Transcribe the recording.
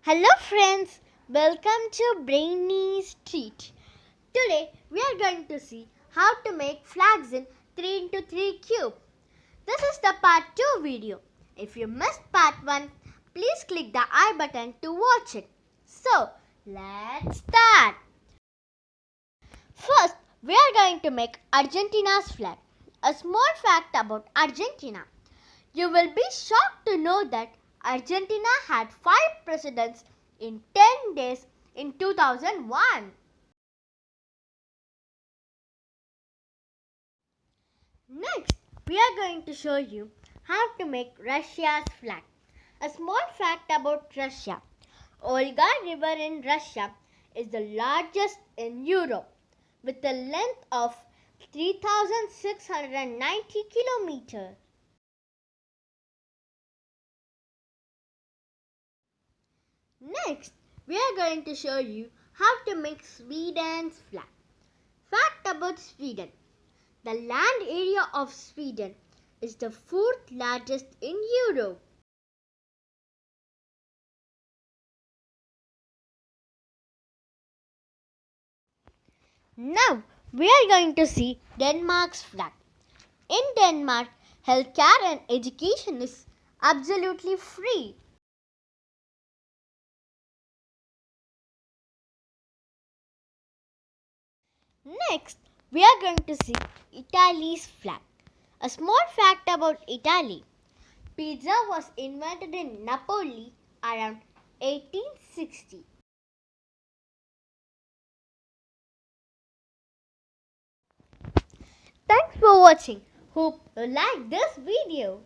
Hello friends, welcome to Brainy's Treat. Today we are going to see how to make flags in 3x3 cube. This is the part 2 video. If you missed part 1, please click the I button to watch it. So, let's start. First, we are going to make Argentina's flag. A small fact about Argentina. You will be shocked to know that Argentina had 5 presidents in 10 days in 2001. Next, we are going to show you how to make Russia's flag. A small fact about Russia. Volga River in Russia is the largest in Europe with a length of 3,690 kilometers. Next, we are going to show you how to make Sweden's flag. Fact about Sweden. The land area of Sweden is the 4th largest in Europe. Now, we are going to see Denmark's flag. In Denmark, healthcare and education is absolutely free. Next, we are going to see Italy's flag. A small fact about Italy. Pizza was invented in Napoli around 1860. Thanks for watching. Hope you like this video.